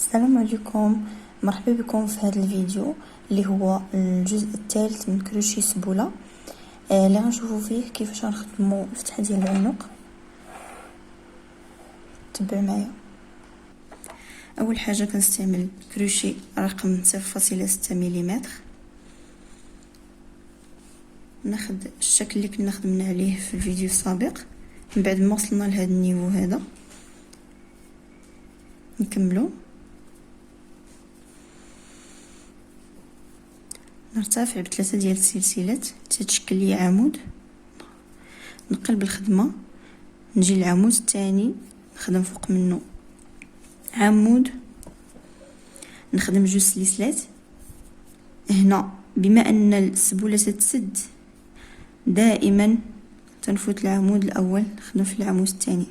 السلام عليكم، مرحبا بكم في هذا الفيديو اللي هو الجزء الثالث من كروشي سبوله اللي غنشوفوا فيه كيفاش غنخدموا الفتحه ديال العنق. تبع معايا. اول حاجه كنستعمل كروشي رقم 0.6 ملم. ناخذ الشكل اللي كنا خدمنا عليه في الفيديو السابق. من بعد ما وصلنا لهذا النيفو هذا نكملو، نرتفع بثلاثه ديال السلسلات تتشكل لي عمود، نقلب الخدمه، نجي للعمود الثاني نخدم فوق منه عمود، نخدم جوج سلسلات. هنا بما ان السبوله تتسد دائما تنفوت العمود الاول نخدم في العمود الثاني،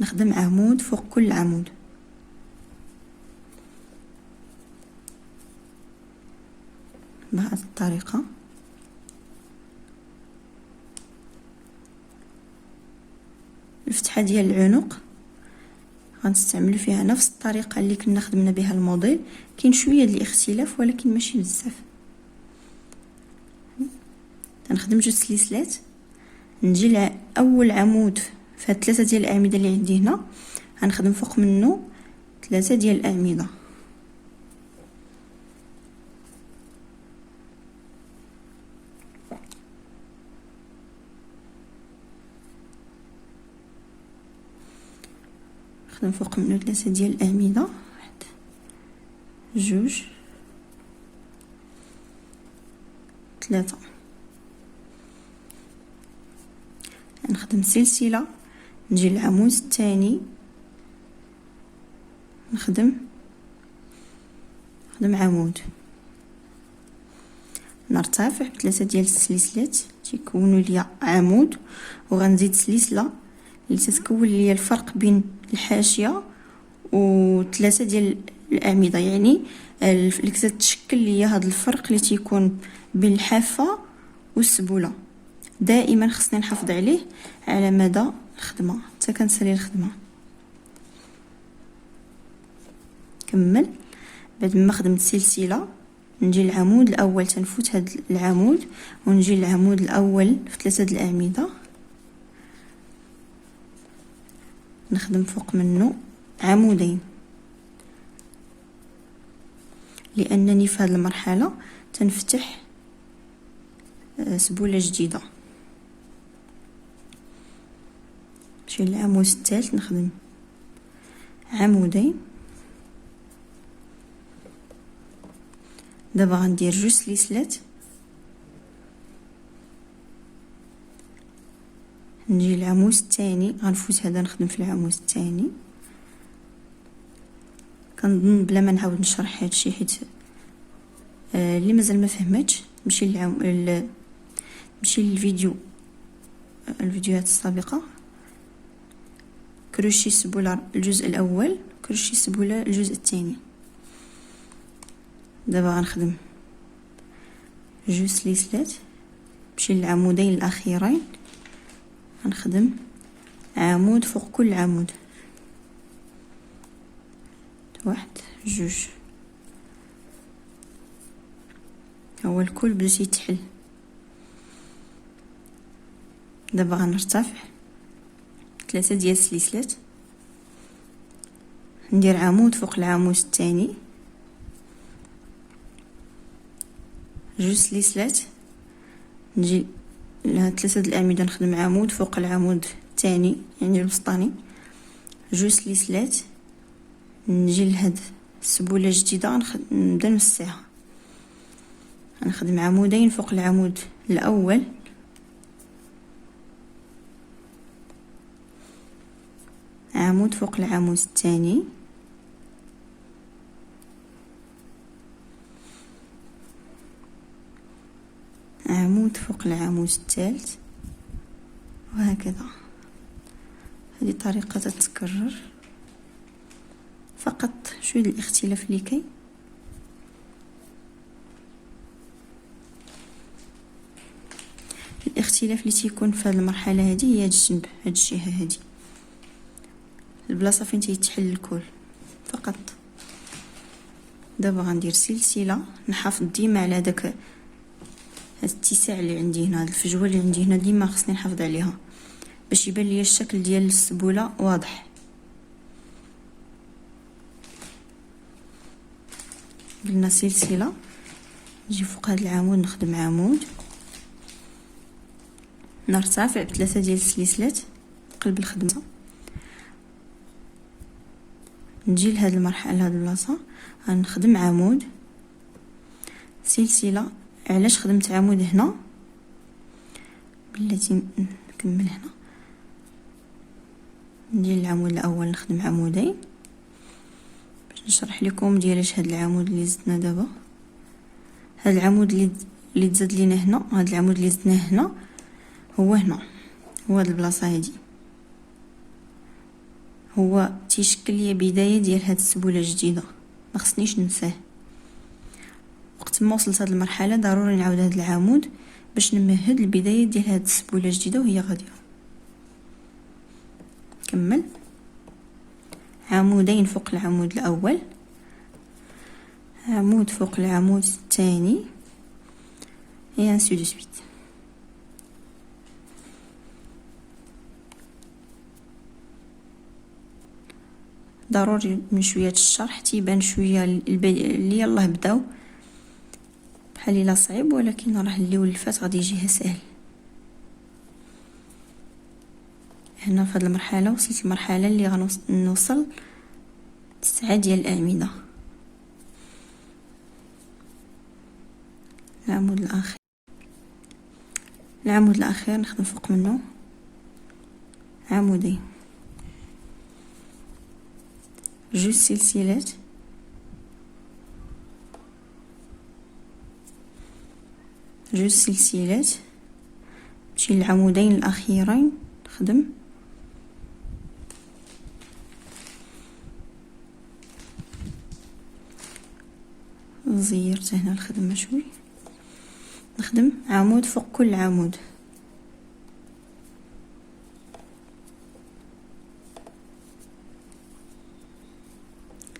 نخدم عمود فوق كل عمود. بهذه الطريقه. الفتحه ديال العنق غنستعمل فيها نفس الطريقه اللي كنا خدمنا بها الموديل، كاين شويه ديال الاختلاف ولكن ماشي بزاف. تنخدم جوج سلسلات، نجي لاول عمود في هاد ثلاثه ديال الاعمده اللي عندي هنا، غنخدم فوق منه ثلاثه ديال الاعمده. نخدم فوق منه ثلاثه ديال الاعمده، واحد جوج ثلاثه. نخدم سلسله، نجي للعمود الثاني نخدم عمود، نرتفع بثلاثه ديال السلسلات تيكونوا لي عمود، وغنزيد سلسله اللي تتكون لي الفرق بين الحاشيه وثلاثه ديال الاعمده، يعني اللي كتشكل لي هذا الفرق اللي تيكون بين الحافه والسبوله. دائما خصني نحافظ عليه على مدى الخدمه حتى كنسالي الخدمه. كمل. بعد ما خدمت سلسله نجي للعمود الاول، تنفوت هذا العمود ونجي للعمود الاول في ثلاثه د الاعمده، نخدم فوق منه عمودين، لانني في هذه المرحله تنفتح سبوله جديده. نمشي للعمود الثالث نخدم عمودين. دابا غندير جوج سلسلات، نجي للعمود الثاني غنفوت هذا نخدم في العمود الثاني. كنظن بلا ما نعاود نشرح هادشي حيت اللي مازال ما فهمتش مشي الفيديوهات السابقه. كروشي سبوله الجزء الاول، كروشي سبوله الجزء الثاني. دابا غنخدم جوج سلسلات، نمشي للعمودين الاخيرين غنخدم عمود فوق كل عمود، واحد جوج. هو الكل بدا يتحل. دابا غنرتفع ثلاثه ديال السلسلات، ندير عمود فوق العمود الثاني، جوج سلسلات، نجي ثلاثه د الاعمده نخدم عمود فوق العمود الثاني يعني الوسطاني، جوج سلسلات، نجي لهاد السبوله الجديده نبدا نوسعها، غنخدم عمودين فوق العمود الاول، عمود فوق العمود الثاني، عمود فوق العمود الثالث، وهكذا. هذه طريقة تتكرر، فقط شوية الاختلاف اللي كاين. الاختلاف اللي تيكون في هذه المرحلة هذه هي هاد الجنب، هاد الجهة هذه. البلاصه فين تيتحل الكول فقط. دابا غندير سلسله، نحافظ ديما على داك هاد الاتساع اللي عندي هنا، هاد الفجوه اللي عندي هنا ديما خصني نحافظ عليها باش يبان ليا الشكل ديال السبوله واضح. قلنا سلسله، نجي فوق هذا العمود نخدم عمود، نرتفع بثلاثه ديال السلسلات قلب الخدمه، نجي لهاد المرحله هاد البلاصه غنخدم عمود سلسله. علاش خدمت عمود هنا؟ بلاتي نكمل هنا، ندير العمود الاول نخدم عمودين باش نشرح لكم ديالاش هاد العمود اللي زدنا دابا. هاد العمود اللي تزاد لينا هنا، هاد العمود اللي زدناه هنا هو هنا، هو هاد البلاصه هادي، هو تيشكل لي بدايه ديال هاد السبوله الجديده، ما خصنيش ننساه. وقت ما وصلت هاد المرحله ضروري نعاود هاد العمود باش نمهد البدايه ديال هاد السبوله الجديده وهي غاديه. كمل عمودين فوق العمود الاول، عمود فوق العمود الثاني، اي انسي دو سويت. ضروري من شويه الشرح تيبان شويه اللي يلاه بداو بحال الا صعيب، ولكن راه اللي ولفات غادي يجيها سهل. هنا في هذه المرحله وصلت المرحله اللي غنوصل 9 ديال الاعمده. العمود الاخير نخدم فوق منه عمودين، جوج سلسلات، جوج سلسلات، نمشي للعمودين الاخيرين نخدم زيرت هنا الخدمه شوي، نخدم عمود فوق كل عمود،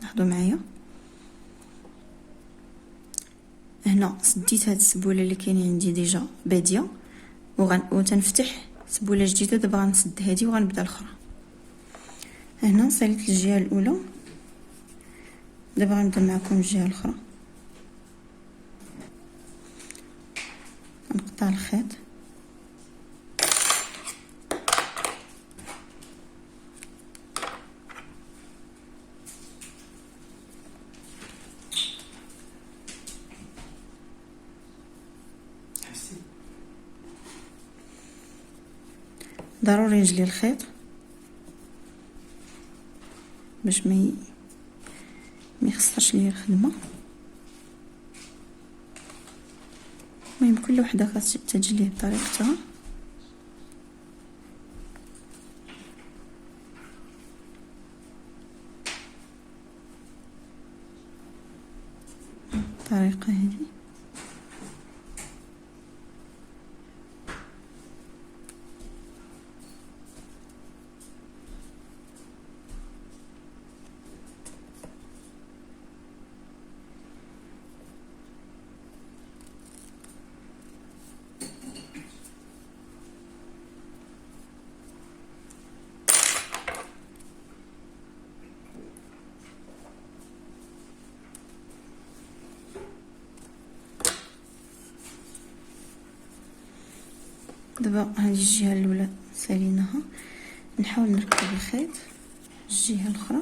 لاحظوا معايا هنا سديت هاد السبوله اللي كاينه عندي ديجا باديه وتنفتح سبوله جديده. دابا غنسد هادي وغنبدا الاخرى. هنا صليت للجهه الاولى، دابا غنبدا معكم الجهه الاخرى. نقطع الخيط، ضروري نجلي الخيط باش ما يخسرش ليا الخدمه. المهم كل وحده كتجليه بطريقتها. الطريقه هذه دابا هذه الجهه الاولى ساليناها، نحاول نركب الخيط الجهه الاخرى.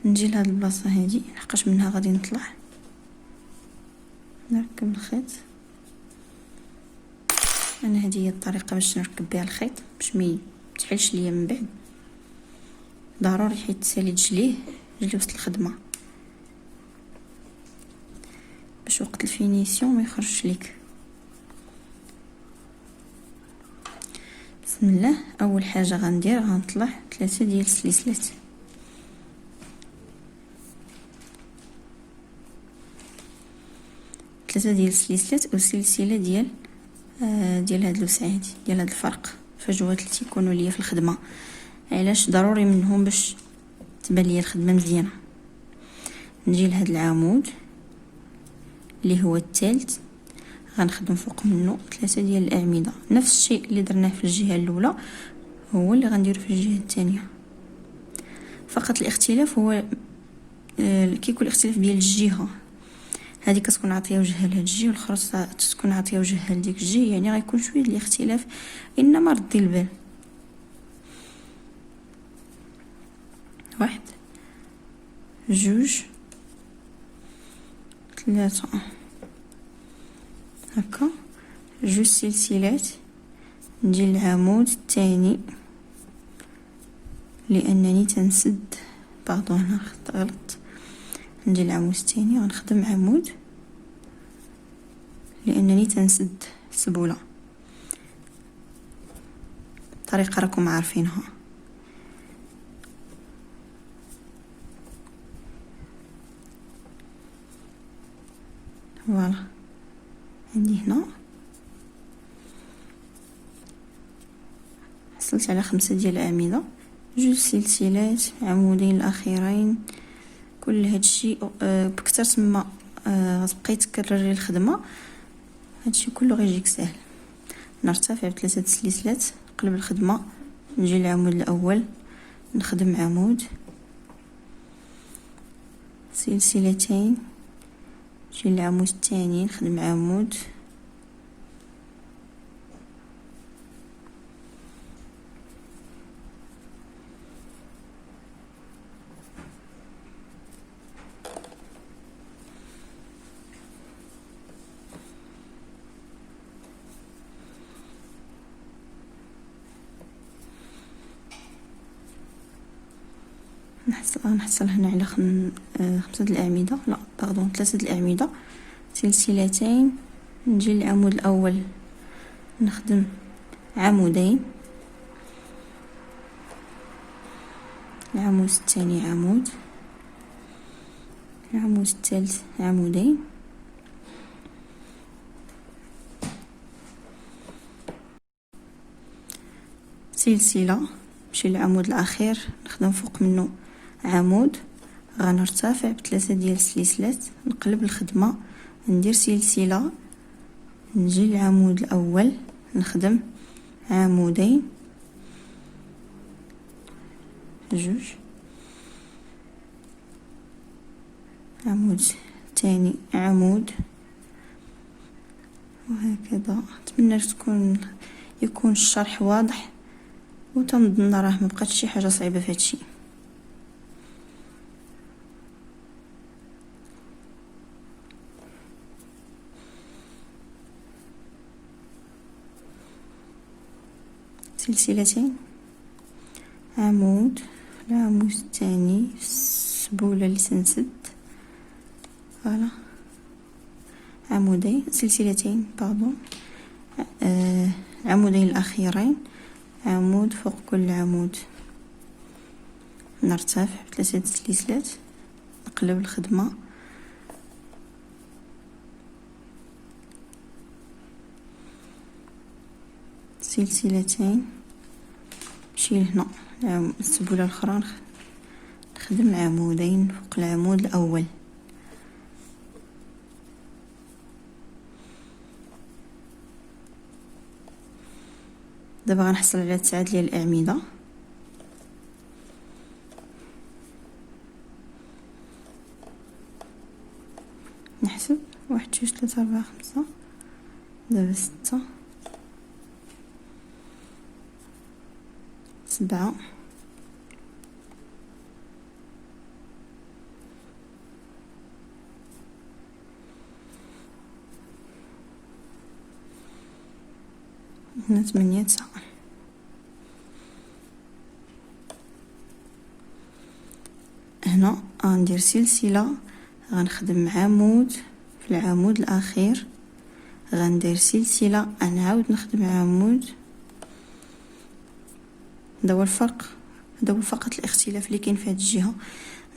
نجي لهاد البلاصه هذه لحقاش منها غادي نطلع، نركب الخيط. انا هذه هي الطريقه باش نركب بها الخيط باش ما تحلش ليا من بعد. ضروري حيت تسالي تجليه وسط الخدمه باش وقت الفينيسيون ما يخرجش ليك. بسم الله. اول حاجه غندير غنطلع 3 ديال السلسلات، 3 ديال السلسلات وسلسله ديال هاد الوسع هادي ديال هاد الفرق فجوات اللي تيكونوا ليا في الخدمه. علاش ضروري منهم باش تبان ليا الخدمه مزيانه. نجي لهاد العمود اللي هو الثالث، غنخدم فوق منه 3 ديال الاعمده. نفس الشيء اللي درناه في الجهه الاولى هو اللي غنديرو في الجهه الثانيه، فقط الاختلاف هو كيكون الاختلاف ديال الجهه. هذه كتكون عاطيه وجهها لهاد الجهه والاخرى تكون عاطيه وجهها لديك الجهه، يعني غيكون شويه ديال الاختلاف، انما ردي البال. 1 2 3 هكا، 2 سلسلات. نجي للعمود الثاني لانني تنسد باردون هنا غلط. نجي للعمود الثاني غنخدم عمود لانني تنسد سبوله. طريقه راكم عارفينها. فوالا عندي هنا حصلت على 5 ديال الاعمده، 2 سلسلات، عمودين الاخيرين. كل هادشي بكثر تما غتبقاي تكرري الخدمه، هادشي كله غيجيك سهل. نرتفع ب3 سلسلات، نقلب الخدمه، نجي للعمود الاول نخدم عمود، سلسلتين، نجي للعمود الثاني نخدم عمود، نحصل هنا على 5 الأعمدة، لا باردون 3 الأعمدة، سلسلتين. نجي للعمود الأول نخدم عمودين، العمود الثاني عمود، العمود الثالث عمودين، سلسلة. نمشي للعمود الأخير نخدم فوق منه عمود، غنرتفع ب3 ديال السلسلات، نقلب الخدمة، ندير سلسلة، نجي للعمود الأول نخدم عمودين، 2، عمود تاني عمود، وهكذا. نتمنى يكون الشرح واضح، وتنظن راه مبقاتش شي حاجه صعيبه في هادشي. سلسلتين، عمود، العمود الثاني، السبوله اللي تنسد، فوالا، عمودين، سلسلتين باردون، العمودين الاخيرين، عمود فوق كل عمود، نرتفع ب3 سلسلات، نقلب الخدمه، سلسلتين، نمشي لهنا السبوله الاخرى نخدم عمودين فوق العمود الاول. دابا غنحصل على 9 ديال الاعمده، نحسب 1 2 3 4 5، دابا 6 7 هنا 8 9. هنا غندير سلسله، غنخدم عمود في العمود الاخير، غندير سلسله، نعاود نخدم عمود. هذا هو الفرق، هذا هو فقط الاختلاف اللي كاين في هذه الجهه.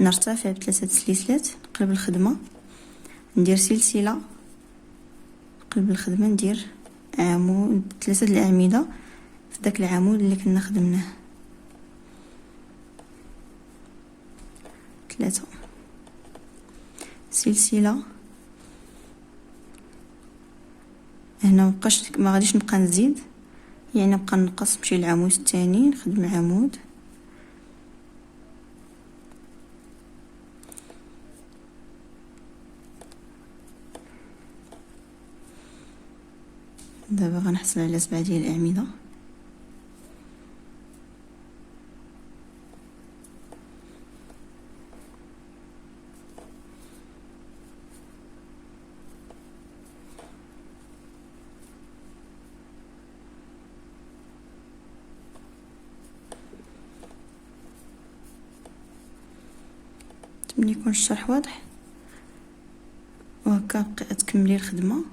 نرتفع ب3 سلسلات، نقلب الخدمه، ندير سلسله، قلب الخدمة ندير عمود 3 الأعمدة في داك العمود اللي كنا خدمناه، 3 سلسلة. هنا ما غاديش نبقى نزيد، يعني نبقى نقص، نمشي للعمود الثاني نخدم العمود، دابا غنحصل على 7 ديال الأعمدة. نتمنى يكون الشرح واضح، وهكا تكملي الخدمة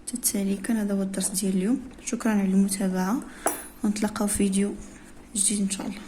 تتسالي. كان هذا هو الدرس ديال اليوم، شكرا على المتابعة، ونتلاقاو في فيديو جديد ان شاء الله.